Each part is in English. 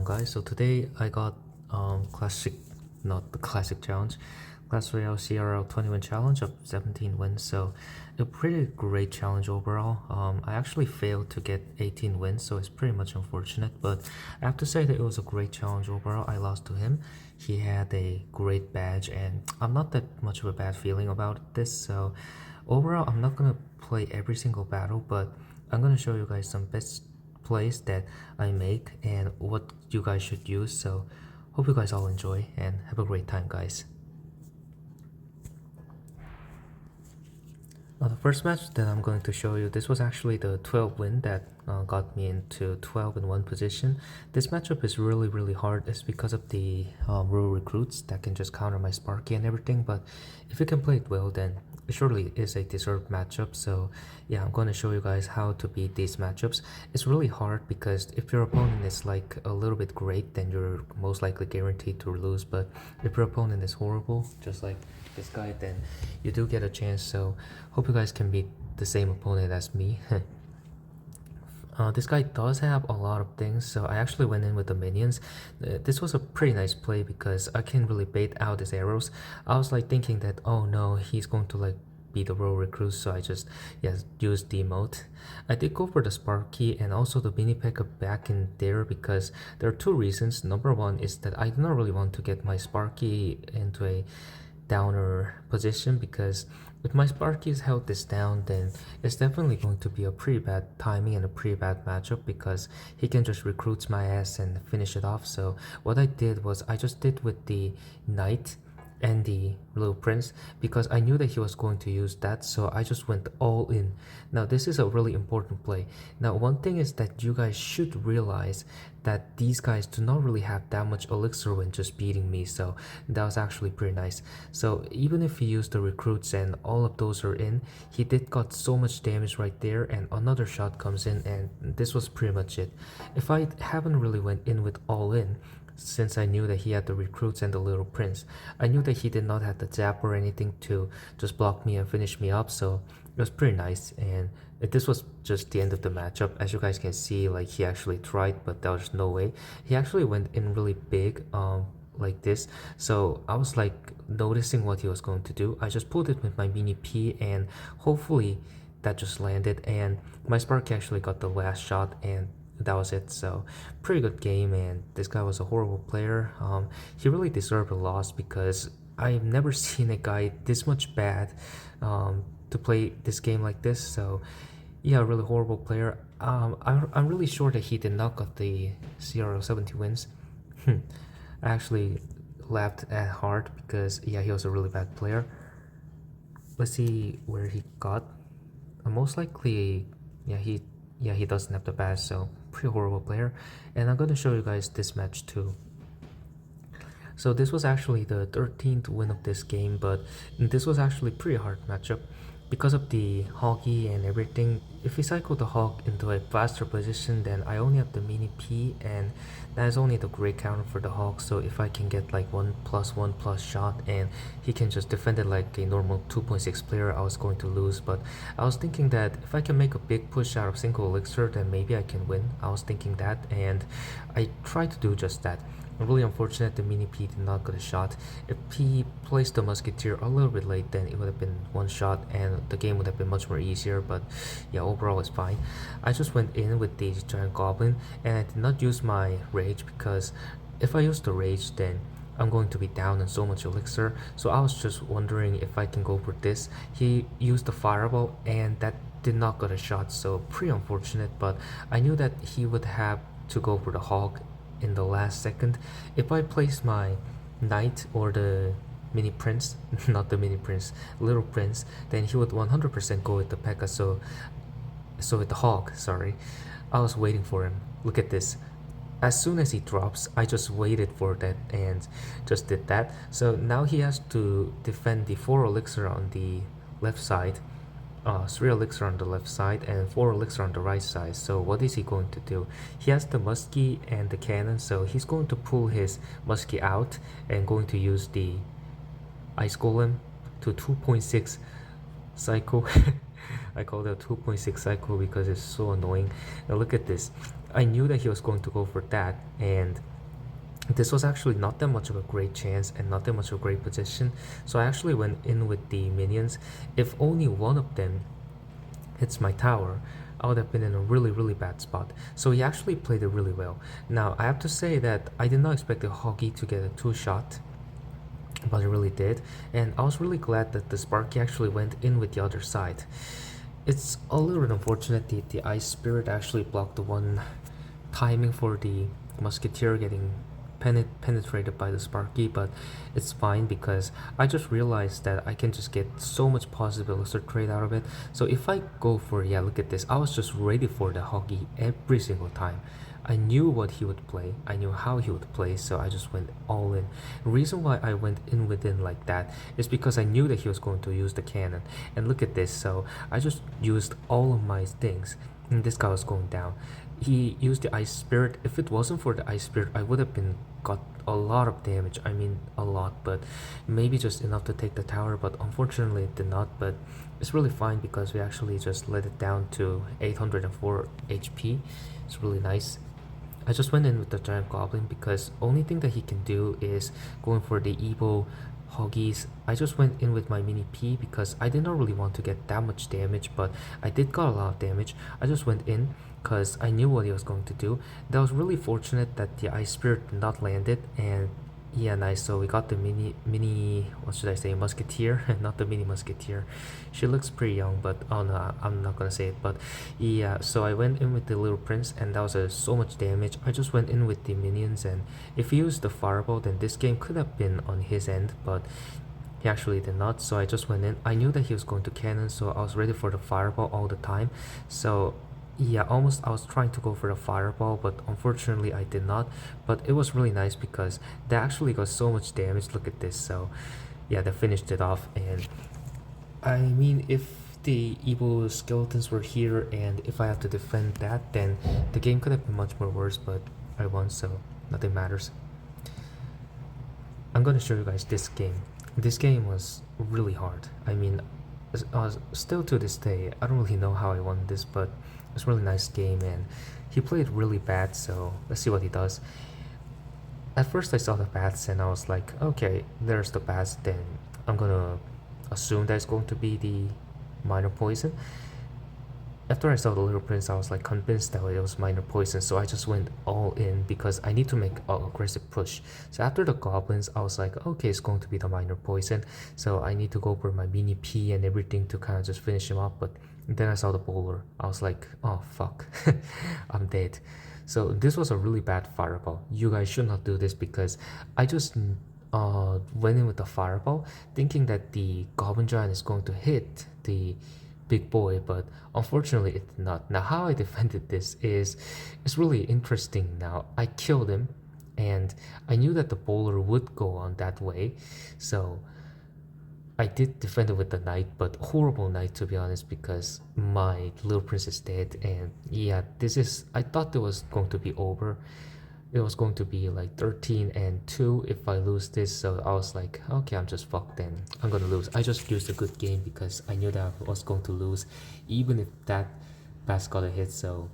guys, so today I got classic, not the classic challenge, Clash Royale CRL 20 win challenge of 17 wins. So a pretty great challenge overall. I actually failed to get 18 wins, so it's pretty much unfortunate, but I have to say that it was a great challenge overall. I lost to him. He had a great badge and I'm not that much of a bad feeling about this. So overall, I'm not gonna play every single battle, but I'm gonna show you guys some best plays that I make and what you guys should use. So hope you guys all enjoy and have a great time, guys. The first match that I'm going to show you, this was actually the 12 win that got me into 12 in one position. This matchup is really hard. It's because of the rural recruits that can just counter my Sparky and everything, but if you can play it well, then it surely is a deserved matchup. So yeah, I'm going to show you guys how to beat these matchups. It's really hard because if your opponent is like a little bit great, then you're most likely guaranteed to lose, but if your opponent is horrible, just like this guy, then you do get a chance. So hope you guys can beat the same opponent as me. This guy does have a lot of things, so I actually went in with the minions. This was a pretty nice play because I can really bait out his arrows. I was like thinking that, oh no, he's going to like be the royal recruit, so I just used the emote. I did go for the Sparky and also the mini P.E.K.K.A back in there because there are two reasons. Number one is that I do not really want to get my Sparky into a downer position, because if my Sparky is held this down, then it's definitely going to be a pretty bad timing and a pretty bad matchup because he can just recruit my ass and finish it off. So what I did was I just did with the knight and the little prince because I knew that he was going to use that, so I just went all in. Now this is a really important play. Now one thing is that you guys should realize that these guys do not really have that much elixir when just beating me, so that was actually pretty nice. So even if he used the recruits and all of those are in, he did got so much damage right there, and another shot comes in, and this was pretty much it. If I haven't really went in with all in, since I knew that he had the recruits and the little prince, I knew that he did not have the zap or anything to just block me and finish me up, so it was pretty nice. And this was just the end of the matchup. As you guys can see, like, he actually tried, but there was no way. He actually went in really big like this, so I was like noticing what he was going to do. I just pulled it with my mini P and hopefully that just landed, and my Spark actually got the last shot and that was it. So pretty good game, and this guy was a horrible player. He really deserved a loss because I've never seen a guy this much bad to play this game like this. So yeah, really horrible player. I'm really sure that he did not got the CRL 70 wins. I actually laughed at hard because yeah, he was a really bad player. Let's see where he got. Most likely, yeah, he doesn't have the badge, so pretty horrible player. And I'm gonna show you guys this match too. So this was actually the 13th win of this game, but this was actually pretty hard matchup because of the hoggy and everything. If we cycle the hog into a faster position, then I only have the mini P, and that is only the great counter for the hog. So if I can get like 1+1+ shot and he can just defend it like a normal 2.6 player, I was going to lose. But I was thinking that if I can make a big push out of single elixir, then maybe I can win. I was thinking that, and I tried to do just that. Really unfortunate the mini P did not get a shot. If he placed the musketeer a little bit late, then it would have been one shot and the game would have been much more easier, but yeah, overall it's fine. I just went in with the giant goblin and I did not use my rage because if I use the rage, then I'm going to be down in so much elixir. So I was just wondering if I can go for this. He used the fireball and that did not get a shot, so pretty unfortunate, but I knew that he would have to go for the hog in the last second. If I place my knight or the mini prince, not the mini prince, little prince, then he would 100% go with the P.E.K.K.A. So with the hog, sorry. I was waiting for him. Look at this. As soon as he drops, I just waited for that and just did that. So now he has to defend the 4 elixir on the left side, 3 elixir on the left side and 4 elixir on the right side. So what is he going to do? He has the muskie and the cannon, so he's going to pull his muskie out and going to use the ice golem to 2.6 cycle. I call that 2.6 cycle because it's so annoying. Now look at this. I knew that he was going to go for that, and this was actually not that much of a great chance and not that much of a great position. So I actually went in with the minions. If only one of them hits my tower, I would have been in a really bad spot. So he actually played it really well. Now I have to say that I did not expect the Hoggy to get a 2-shot, but it really did, and I was really glad that the Sparky actually went in with the other side. It's a little bit unfortunate that the Ice Spirit actually blocked the one timing for the Musketeer getting penetrated by the Sparky, but it's fine because I just realized that I can just get so much positive illustrator trade out of it. So if I go for, yeah, look at this, I was just ready for the Hoggy every single time. I knew what he would play, I knew how he would play, so I just went all in. The reason why I went in within like that is because I knew that he was going to use the cannon. And look at this, so I just used all of my things, and this guy was going down. He used the Ice Spirit. If it wasn't for the Ice Spirit, I would have been got a lot of damage. I mean a lot, but maybe just enough to take the tower, but unfortunately it did not. But it's really fine because we actually just let it down to 804 HP. It's really nice. I just went in with the giant goblin because only thing that he can do is going for the Evo Hoggies. I just went in with my mini P because I did not really want to get that much damage, but I did got a lot of damage. I just went in because I knew what he was going to do. That was really fortunate that the Ice Spirit did not land it, and yeah, nice. So we got the mini what should I say, Musketeer, not the mini Musketeer. She looks pretty young, but oh no, I'm not gonna say it. But yeah, so I went in with the little prince, and that was so much damage. I just went in with the minions, and if he used the fireball, then this game could have been on his end, but he actually did not. So I just went in. I knew that he was going to cannon, so I was ready for the fireball all the time. So yeah, almost I was trying to go for the fireball, but unfortunately I did not. But it was really nice because they actually got so much damage. Look at this. So yeah, they finished it off. And I mean, if the evil skeletons were here and if I have to defend that, then the game could have been much more worse, but I won, so nothing matters. I'm gonna show you guys this game. This game was really hard. I mean, still to this day, I don't really know how I won this, but it's a really nice game, and he played really bad, so let's see what he does. At first I saw the bats and I was like, okay, there's the bats, then I'm gonna assume that's going to be the minor poison. After I saw the little prince, I was like convinced that it was minor poison, so I just went all in because I need to make an aggressive push. So after the goblins, I was like, okay, it's going to be the minor poison, so I need to go for my mini P and everything to kind of just finish him up. But then I saw the bowler. I was like, oh fuck, I'm dead. So this was a really bad fireball. You guys should not do this because I just went in with the fireball thinking that the goblin giant is going to hit the big boy, but unfortunately it did not. Now how I defended this is it's really interesting. Now I killed him and I knew that the bowler would go on that way, so I did defend it with the knight, but horrible knight to be honest, because my little prince is dead. And yeah, this is, I thought it was going to be over. It was going to be like 13-2 if I lose this, so I was like, okay, I'm just fucked then. I'm gonna lose. I just used a good game because I knew that I was going to lose, even if that pass got a hit, so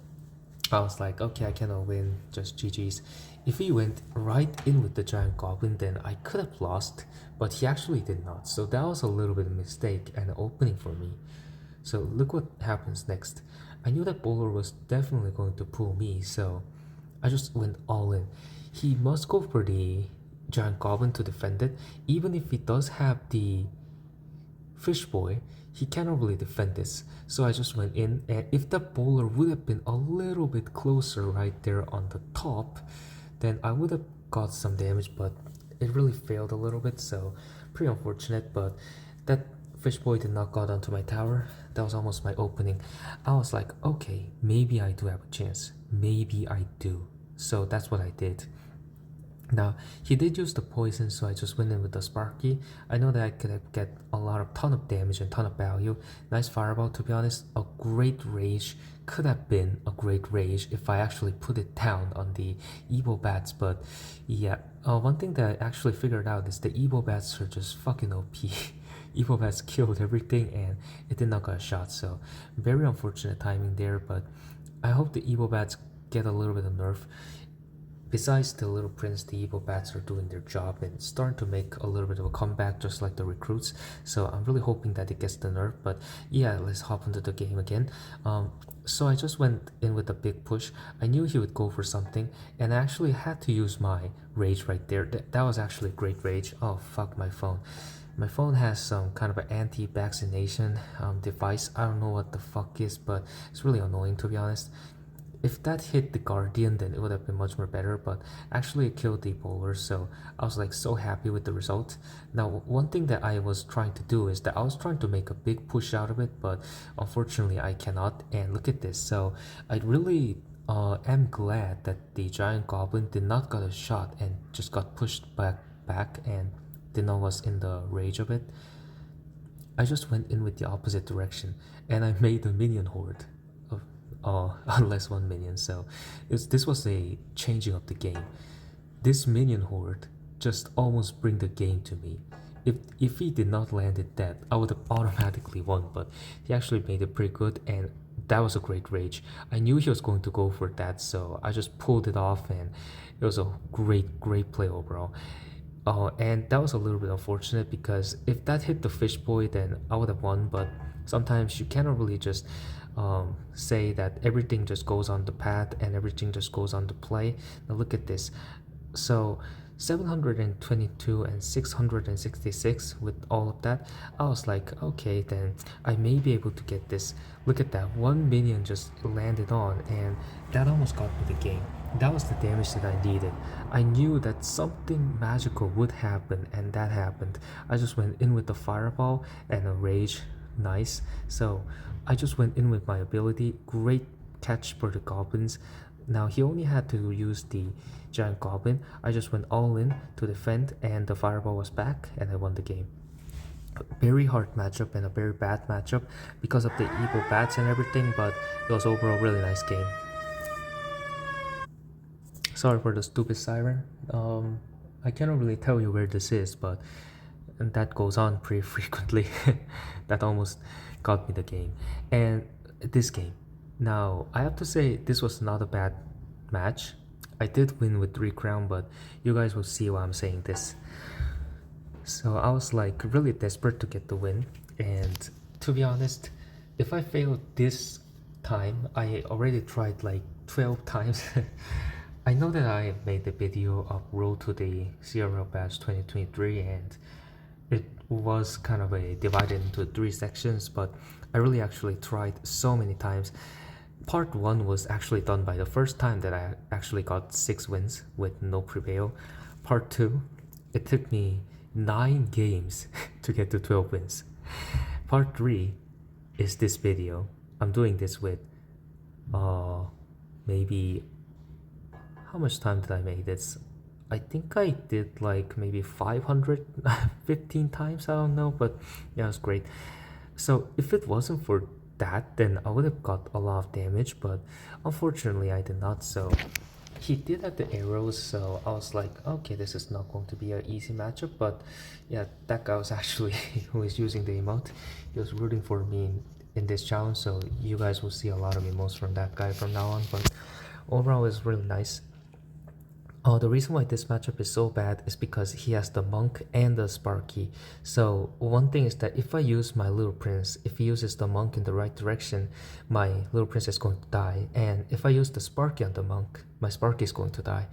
I was like, okay, I cannot win, just GG's. If he went right in with the giant goblin, then I could have lost, but he actually did not, so that was a little bit of a mistake and an opening for me. So look what happens next. I knew that bowler was definitely going to pull me, so I just went all in. He must go for the giant goblin to defend it. Even if he does have the fish boy, he cannot really defend this. So I just went in, and if the bowler would have been a little bit closer right there on the top, then I would have got some damage, but it really failed a little bit, so pretty unfortunate. But that fish boy did not got onto my tower. That was almost my opening. I was like, okay, maybe I do have a chance. Maybe I do. So that's what I did. Now, he did use the poison, so I just went in with the Sparky. I know that I could get a ton of damage and ton of value. Nice fireball, to be honest. A great rage. Could have been a great rage if I actually put it down on the evil bats, but yeah. One thing that I actually figured out is the evil bats are just fucking OP. Evil bats killed everything and it did not get a shot, so very unfortunate timing there. But I hope the evil bats get a little bit of nerf. Besides the little prince, the evil bats are doing their job and starting to make a little bit of a comeback, just like the recruits. So I'm really hoping that it gets the nerf. But yeah, let's hop into the game again. So I just went in with a big push. I knew he would go for something, and I actually had to use my rage right there. That was actually a great rage. Oh fuck my phone. My phone has some kind of an anti-vaccination device. I don't know what the fuck is, but it's really annoying to be honest. If that hit the Guardian, then it would have been much more better, but actually it killed the bowler, so I was like so happy with the result. Now, one thing that I was trying to do is that I was trying to make a big push out of it, but unfortunately I cannot, and look at this. So I really am glad that the giant goblin did not got a shot and just got pushed back and did not was in the rage of it. I just went in with the opposite direction, and I made a minion horde unless 1 minion. So this was a changing of the game. This minion horde just almost bring the game to me. If he did not land it dead, I would have automatically won, but he actually made it pretty good, and that was a great rage. I knew he was going to go for that, so I just pulled it off, and it was a great play overall. And that was a little bit unfortunate because if that hit the fish boy, then I would have won, but sometimes you cannot really just say that everything just goes on the path and everything just goes on the play. Now look at this. So 722 and 666 with all of that, I was like, okay, then I may be able to get this. Look at that, 1 minion just landed on, and that almost got me the game. That was the damage that I needed. I knew that something magical would happen, and that happened. I just went in with the fireball and a rage. Nice. So I just went in with my ability. Great catch for the goblins. Now he only had to use the giant goblin. I just went all in to defend, and the fireball was back, and I won the game. A very hard matchup and a very bad matchup because of the evil bats and everything, but it was overall a really nice game. Sorry for the stupid siren. I cannot really tell you where this is, but and that goes on pretty frequently. That almost got me the game. And this game, now I have to say this was not a bad match. I did win with 3 crown, but you guys will see why I'm saying this. So I was like really desperate to get the win, and to be honest, if I failed this time, I already tried like 12 times. I know that I made the video of Road to the CRL Badge 2023, and it was kind of a divided into 3 sections, but I really actually tried so many times. Part 1 was actually done by the first time that I actually got 6 wins with no prevail. Part 2, it took me 9 games to get to 12 wins. Part 3 is this video. I'm doing this with maybe, how much time did I make this? I think I did like maybe 515 times, I don't know, but yeah, it was great. So if it wasn't for that, then I would have got a lot of damage, but unfortunately I did not. So he did have the arrows, so I was like, okay, this is not going to be an easy matchup. But yeah, that guy was actually who is using the emote. He was rooting for me in this challenge, so you guys will see a lot of emotes from that guy from now on. But overall, it's really nice. The reason why this matchup is so bad is because he has the monk and the Sparky. So one thing is that if I use my little prince, if he uses the monk in the right direction, my little prince is going to die. And if I use the Sparky on the monk, my Sparky is going to die.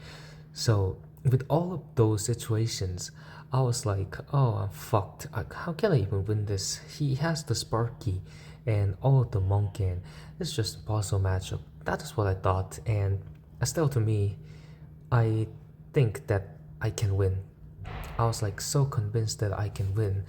So with all of those situations, I was like, oh, I'm fucked. How can I even win this? He has the Sparky and all of the monk, and it's just a impossible matchup. That is what I thought, and still to me, I think that I can win. I was like so convinced that I can win.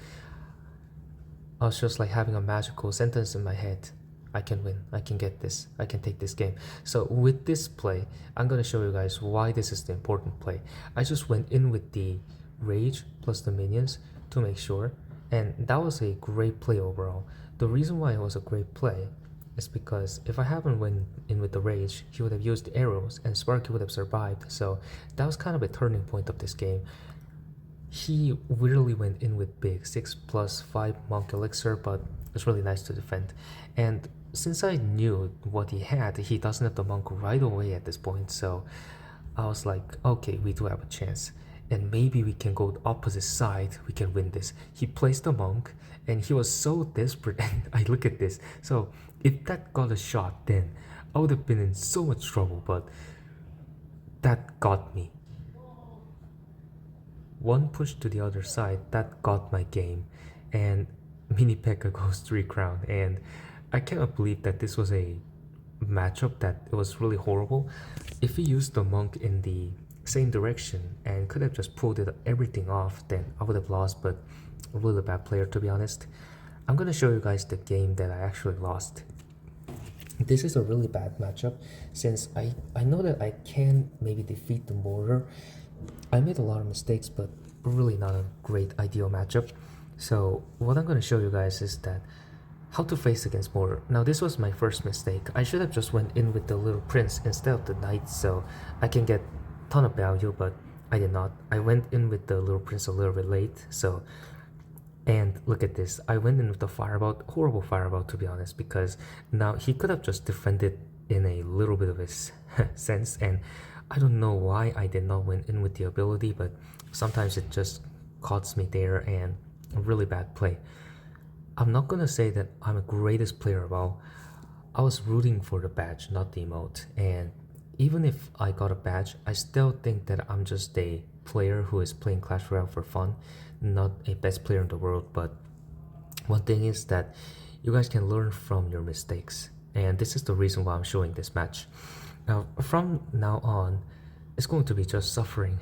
I was just like having a magical sentence in my head. I can win. I can get this. I can take this game. So with this play, I'm gonna show you guys why this is the important play. I just went in with the rage plus the minions to make sure, and that was a great play overall. The reason why it was a great play is because if I hadn't went in with the rage, he would have used the arrows and Sparky would have survived. So that was kind of a turning point of this game. He really went in with big 6+5 monk elixir, but it's really nice to defend. And since I knew what he doesn't have the monk right away at this point, so I was like, okay, we do have a chance. And maybe we can go the opposite side, we can win this. He placed the monk, and he was so desperate, and I look at this. So, if that got a shot, then I would have been in so much trouble, but that got me. One push to the other side, that got my game, and Mini Pekka goes 3 crown, and I cannot believe that this was a matchup that it was really horrible. If he used the monk in the same direction and could have just pulled everything off, then I would have lost, but a really bad player to be honest. I'm gonna show you guys the game that I actually lost. This is a really bad matchup since I know that I can maybe defeat the mortar. I made a lot of mistakes, but really not a great ideal matchup. So what I'm going to show you guys is that how to face against mortar. Now this was my first mistake. I should have just went in with the little prince instead of the knight so I can get ton of value, but I did not. I went in with the little prince a little bit late, so and look at this. I went in with the fireball, horrible fireball to be honest, because now he could have just defended in a little bit of his sense, and I don't know why I did not went in with the ability, but sometimes it just caught me there and a really bad play. I'm not gonna say that I'm the greatest player of all. I was rooting for the badge, not the emote, and even if I got a badge, I still think that I'm just a player who is playing Clash Royale for fun, not a best player in the world. But one thing is that you guys can learn from your mistakes, and this is the reason why I'm showing this match. Now, from now on, it's going to be just suffering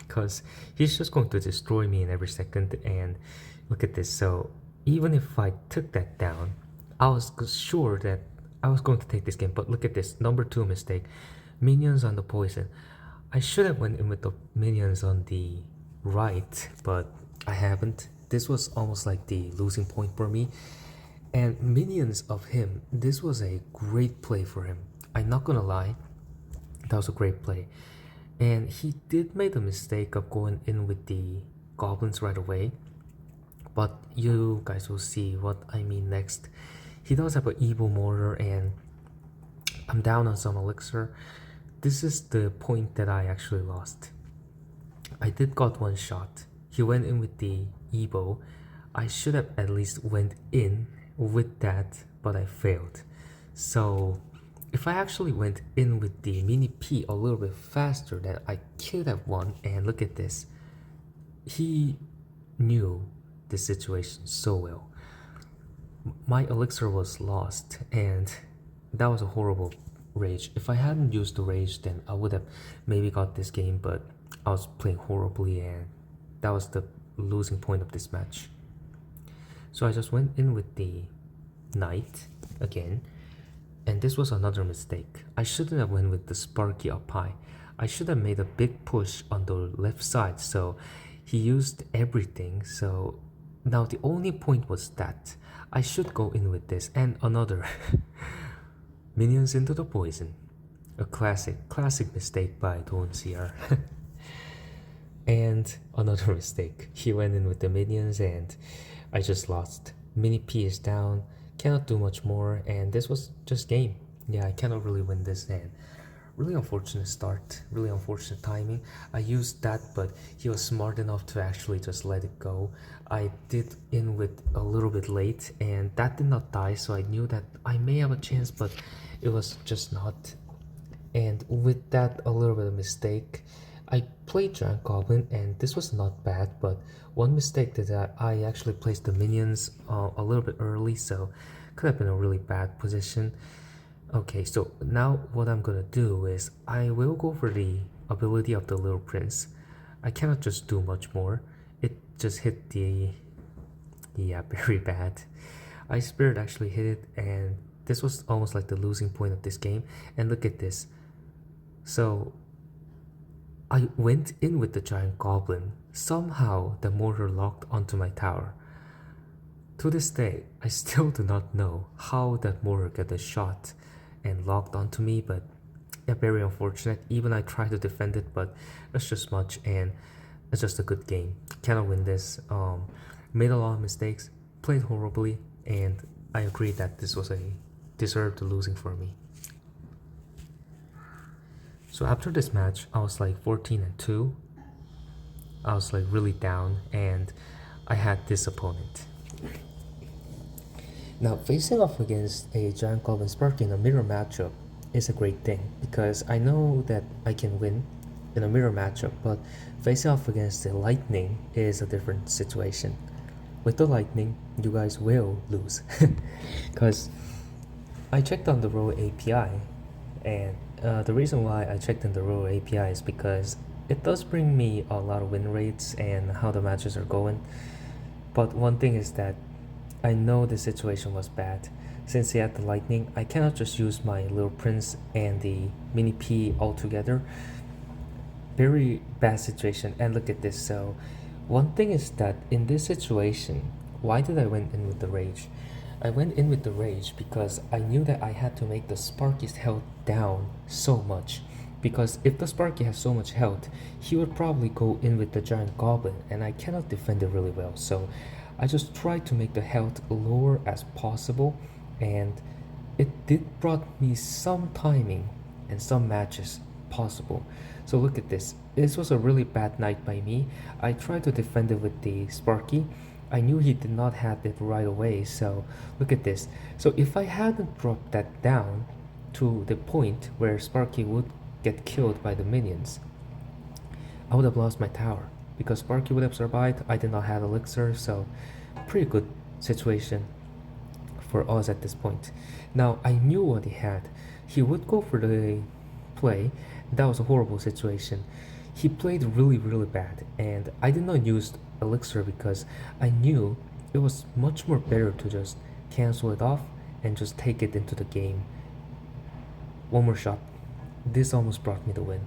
because he's just going to destroy me in every second. And look at this. So even if I took that down, I was sure that I was going to take this game. But look at this, number 2 mistake, minions on the poison. I should have went in with the minions on the right, but I haven't. This was almost like the losing point for me. And minions of him, this was a great play for him. I'm not gonna lie, that was a great play. And he did make a mistake of going in with the goblins right away, but you guys will see what I mean next. He does have an evil mortar, and I'm down on some elixir. This is the point that I actually lost. I did got one shot. He went in with the Evo. I should have at least went in with that, but I failed. So if I actually went in with the mini P a little bit faster, then I could have won. And look at this. He knew the situation so well. My elixir was lost, and that was a horrible rage. If I hadn't used the rage, then I would have maybe got this game, but I was playing horribly, and that was the losing point of this match. So I just went in with the knight again, and this was another mistake. I shouldn't have went with the Sparky up high. I should have made a big push on the left side, so he used everything. So now the only point was that I should go in with this, and another minions into the poison. A classic mistake by Don CR. And another mistake. He went in with the minions and I just lost. Mini P is down, cannot do much more, and this was just game. Yeah, I cannot really win this, and really unfortunate start, really unfortunate timing. I used that, but he was smart enough to actually just let it go. I did in with a little bit late, and that did not die, so I knew that I may have a chance, but it was just not. And with that a little bit of mistake, I played Giant Goblin, and this was not bad, but one mistake that I actually placed the minions a little bit early, so could have been a really bad position. Okay, so now what I'm gonna do is I will go for the ability of the little prince. I cannot just do much more. It just hit the... yeah, very bad. Ice Spirit actually hit it, and this was almost like the losing point of this game. And look at this. So I went in with the Giant Goblin. Somehow the mortar locked onto my tower. To this day, I still do not know how that mortar got a shot and locked onto me, but yeah, very unfortunate. Even I tried to defend it, but it's just much, and it's just a good game. Cannot win this. Made a lot of mistakes, played horribly, and I agree that this was a deserved the losing for me. So after this match, I was like 14-2. I was like really down, and I had this opponent. Now, facing off against a giant goblin Sparky in a mirror matchup is a great thing because I know that I can win in a mirror matchup, but facing off against the lightning is a different situation. With the lightning, you guys will lose because I checked on the Roll API, and the reason why I checked in the Roll API is because it does bring me a lot of win rates and how the matches are going. But one thing is that I know the situation was bad. Since he had the lightning, I cannot just use my little prince and the mini P all together. Very bad situation. And look at this. So one thing is that in this situation, why did I went in with the rage? I went in with the rage because I knew that I had to make the Sparky's health down so much. Because if the Sparky has so much health, he would probably go in with the giant goblin, and I cannot defend it really well. So I just tried to make the health lower as possible, and it did brought me some timing and some matches possible. So look at this. This was a really bad night by me. I tried to defend it with the Sparky. I knew he did not have it right away, so look at this. So if I hadn't dropped that down to the point where Sparky would get killed by the minions, I would have lost my tower because Sparky would have survived. I did not have elixir, so pretty good situation for us at this point. Now I knew what he had. He would go for the play. That was a horrible situation. He played really bad, and I did not use elixir because I knew it was much more better to just cancel it off and just take it into the game. One more shot. This almost brought me the win.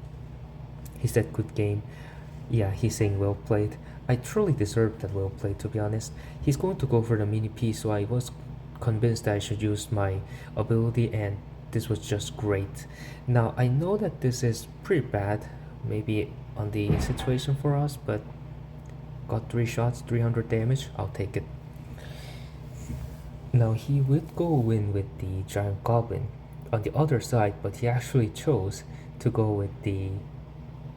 He said good game. Yeah, he's saying well played. I truly deserved that well played, to be honest. He's going to go for the mini P, so I was convinced that I should use my ability, and this was just great. Now I know that this is pretty bad, maybe on the situation for us, but got 3 shots, 300 damage, I'll take it. Now he would go in with the giant goblin on the other side, but he actually chose to go with the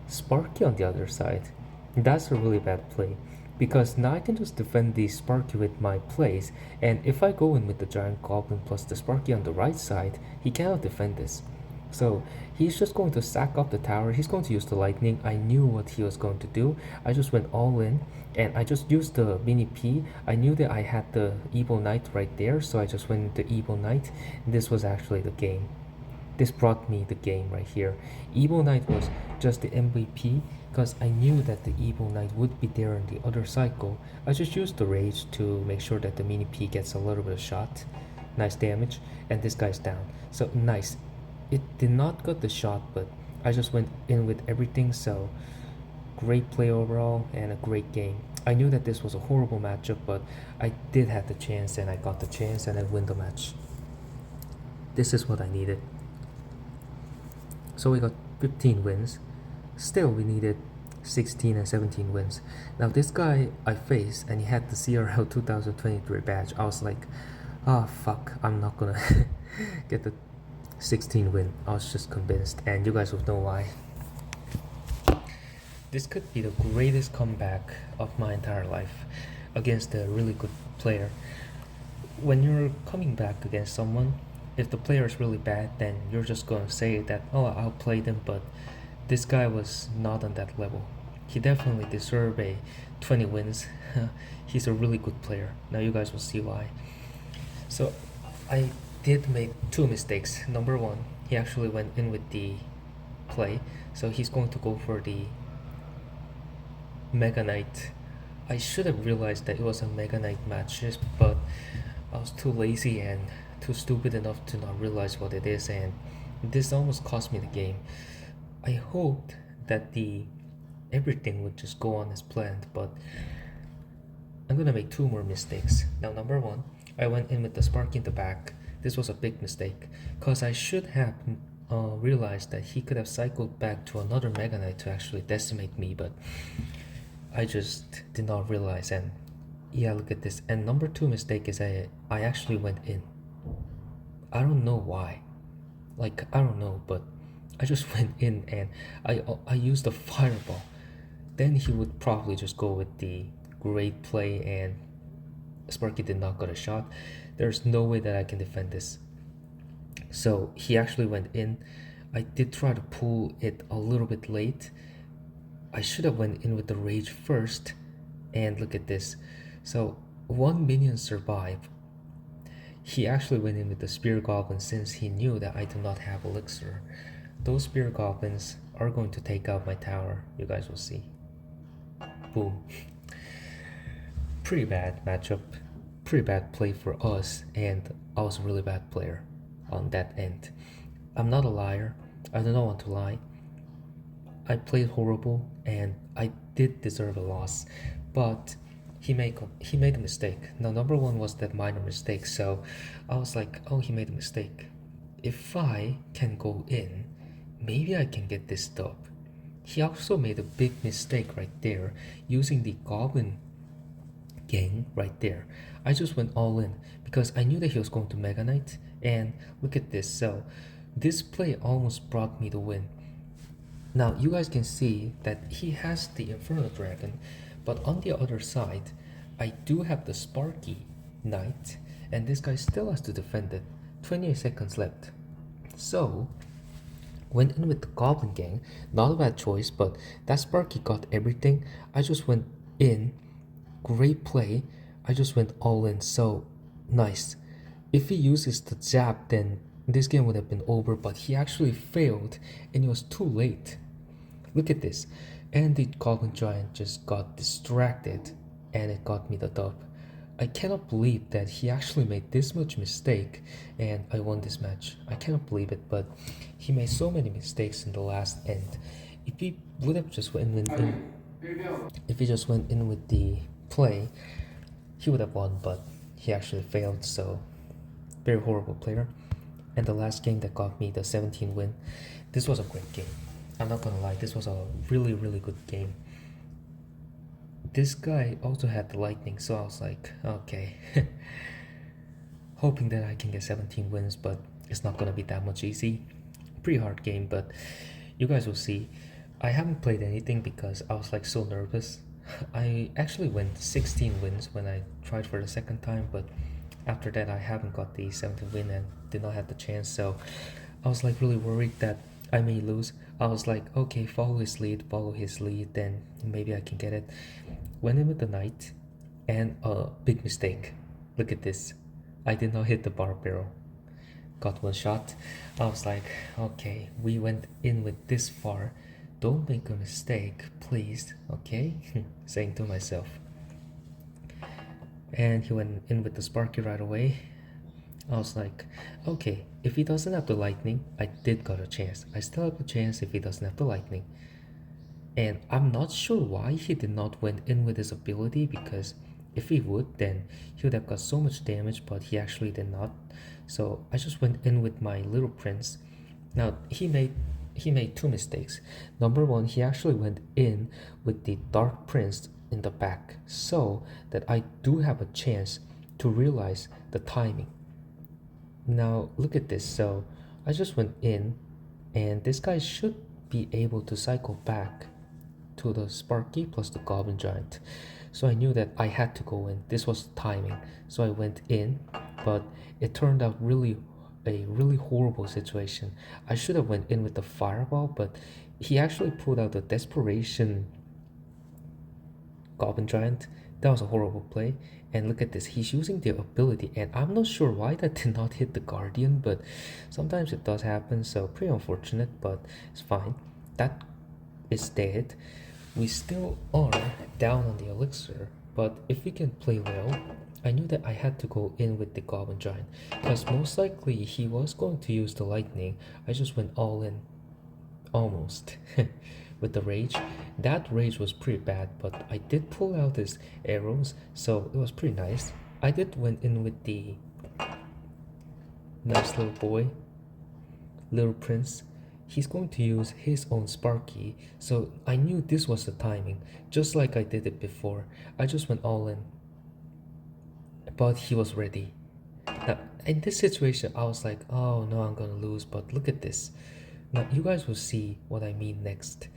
Sparky on the other side. That's a really bad play, because now I can just defend the Sparky with my plays, and if I go in with the giant goblin plus the Sparky on the right side, he cannot defend this. So he's just going to sack up the tower. He's going to use the lightning. I knew what he was going to do. I just went all in, and I just used the mini P. I knew that I had the evil knight right there, so I just went into evil knight. This was actually the game. This brought me the game right here. Evil knight was just the MVP because I knew that the evil knight would be there in the other cycle. I just used the rage to make sure that the mini P gets a little bit of shot. Nice damage, and this guy's down. So nice. It did not get the shot, but I just went in with everything, so great play overall and a great game. I knew that this was a horrible matchup, but I did have the chance, and I got the chance, and I win the match. This is what I needed. So we got 15 wins. Still, we needed 16 and 17 wins. Now this guy I faced, and he had the CRL 2023 badge. I was like, oh fuck, I'm not gonna get the 16 win. I was just convinced, and you guys will know why. This could be the greatest comeback of my entire life against a really good player. When you're coming back against someone, if the player is really bad, then you're just going to say that, oh, I'll play them, but this guy was not on that level. He definitely deserved a 20 wins. He's a really good player. Now you guys will see why. So I did make 2 mistakes. Number 1, he actually went in with the play, so he's going to go for the Mega Knight. I should have realized that it was a Mega Knight match, but I was too lazy and too stupid enough to not realize what it is, and this almost cost me the game. I hoped that everything would just go on as planned, but I'm gonna make 2 more mistakes. Now number 1, I went in with the Sparky in the back. This was a big mistake, because I should have realized that he could have cycled back to another Mega Knight to actually decimate me, but I just did not realize. And yeah, look at this. And number 2 mistake is I actually went in. I don't know why. Like, I don't know, but I just went in and I used the fireball. Then he would probably just go with the great play, and Sparky did not get a shot. There's no way that I can defend this. So he actually went in. I did try to pull it a little bit late. I should have went in with the rage first, and look at this. So one minion survived. He actually went in with the spear goblin since he knew that I do not have elixir. Those spear goblins are going to take out my tower. You guys will see. Boom. Pretty bad matchup. Pretty bad play for us, and I was a really bad player on that end. I'm not a liar. I do not want to lie. I played horrible and I did deserve a loss, but he made a mistake. Now, number one was that minor mistake, so I was like, oh, he made a mistake. If I can go in, maybe I can get this dub. He also made a big mistake right there, using the goblin gang right there. I just went all in because I knew that he was going to Mega Knight, and look at this. So this play almost brought me the win. Now you guys can see that he has the Inferno Dragon, but on the other side, I do have the Sparky Knight, and this guy still has to defend it. 28 seconds left. So went in with the Goblin Gang. Not a bad choice, but that Sparky got everything. I just went in. Great play. I just went all in. So nice. If he uses the jab, then this game would have been over, but he actually failed and it was too late. Look at this. And the Goblin Giant just got distracted and it got me the dub. I cannot believe that he actually made this much mistake and I won this match. I cannot believe it, but he made so many mistakes in the last end. If he would have just went in, if he just went in with the play, he would have won, but he actually failed, so very horrible player. And the last game that got me the 17 win, this was a great game. I'm not gonna lie, this was a really, really good game. This guy also had the lightning, so I was like, okay. Hoping that I can get 17 wins, but it's not gonna be that much easy. Pretty hard game, but you guys will see. I haven't played anything because I was like so nervous. I actually went 16 wins when I tried for the second time, but after that I haven't got the 17th win and did not have the chance, so I was like really worried that I may lose. I was like, okay, follow his lead, then maybe I can get it. Went in with the knight, and a big mistake. Look at this. I did not hit the bar barrel. Got one shot. I was like, okay, we went in with this far. Don't make a mistake, please, okay? Saying to myself. And he went in with the Sparky right away. I was like, okay, if he doesn't have the lightning, I did got a chance. I still have a chance if he doesn't have the lightning. And I'm not sure why he did not went in with his ability, because if he would, then he would have got so much damage, but he actually did not. So I just went in with my little prince. Now he made two mistakes. Number one, he actually went in with the dark prince in the back, so that I do have a chance to realize the timing. Now look at this. So I just went in, and this guy should be able to cycle back to the Sparky plus the Goblin Giant. So I knew that I had to go in. This was timing. So I went in, but it turned out a really horrible situation. I should have went in with the fireball, but he actually pulled out the desperation Goblin Giant. That was a horrible play. And look at this, he's using the ability, and I'm not sure why that did not hit the Guardian, but sometimes it does happen, so pretty unfortunate, but it's fine. That is dead. We still are down on the elixir, but if we can play well, I knew that I had to go in with the Goblin Giant, because most likely he was going to use the lightning. I just went all in, almost, with the rage. That rage was pretty bad, but I did pull out his arrows, so it was pretty nice. I did went in with the nice little boy, little prince. He's going to use his own Sparky, so I knew this was the timing, just like I did it before. I just went all in, but he was ready. Now, in this situation, I was like, oh no, I'm gonna lose. But look at this. Now you guys will see what I mean next.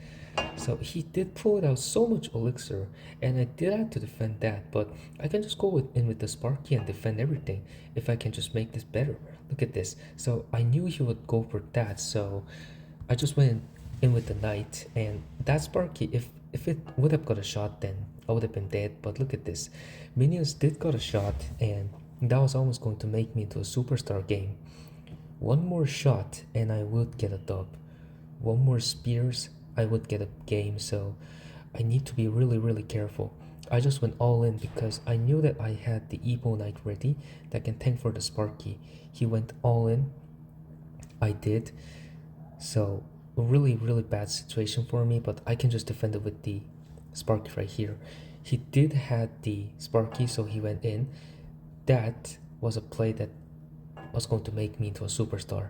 So he did pull out so much elixir, and I did have to defend that, but I can just go in with the Sparky and defend everything if I can just make this better. Look at this. So I knew he would go for that, so I just went in with the knight, and that Sparky, if it would have got a shot, then I would have been dead. But look at this. Minions did got a shot, and that was almost going to make me into a superstar game. One more shot, and I would get a dub. One more spears, I would get a game, so I need to be really, really careful. I just went all in because I knew that I had the Evo Knight ready that can tank for the Sparky. He went all in. I did. So, a really, really bad situation for me, but I can just defend it with the Sparky right here. He did had the Sparky, so he went in. That was a play that was going to make me into a superstar.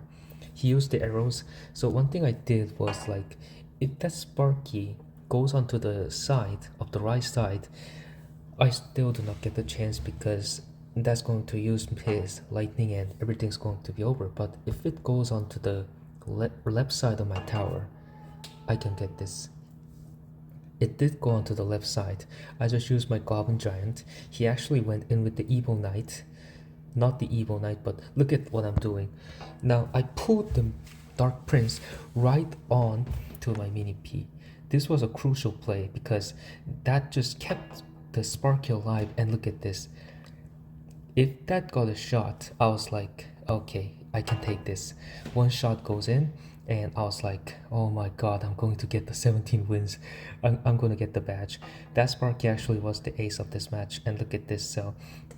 He used the arrows. So one thing I did was like, if that Sparky goes onto the side of the right side, I still do not get the chance because that's going to use his lightning and everything's going to be over. But if it goes onto the left side of my tower, I can get this. It did go onto the left side. I just used my goblin giant. He actually went in with the evil knight, not the evil knight, but look at what I'm doing. Now I pulled the dark prince right on to my mini P. This was a crucial play because that just kept the Sparky alive, and look at this. If that got a shot, I was like, okay, I can take this. One shot goes in, and I was like, oh my god, I'm going to get the 17 wins. I'm going to get the badge. That Sparky actually was the ace of this match, and look at this. So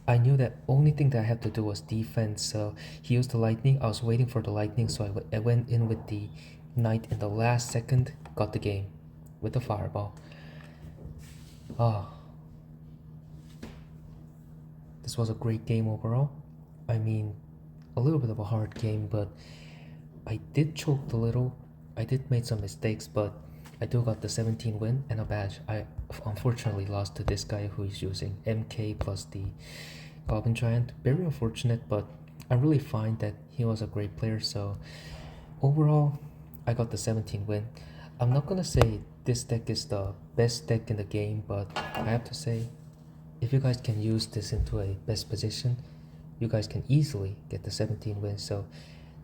I knew that only thing that I had to do was defense. So he used the lightning. I was waiting for the lightning, so I went in with the knight in the last second, got the game with the fireball. Oh, this was a great game overall. I mean, a little bit of a hard game, but I did choke a little. I did make some mistakes, but I do got the 17 win and a badge. I unfortunately lost to this guy who is using MK plus the Goblin Giant. Very unfortunate, but I really find that he was a great player. So overall, I got the 17 win. I'm not gonna say this deck is the best deck in the game, but I have to say, if you guys can use this into a best position, you guys can easily get the 17 wins. So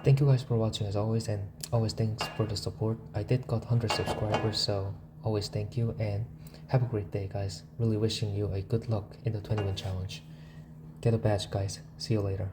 thank you guys for watching as always, and always thanks for the support. I did got 100 subscribers, so always thank you, and have a great day guys. Really wishing you a good luck in the 20 win challenge. Get a badge guys. See you later.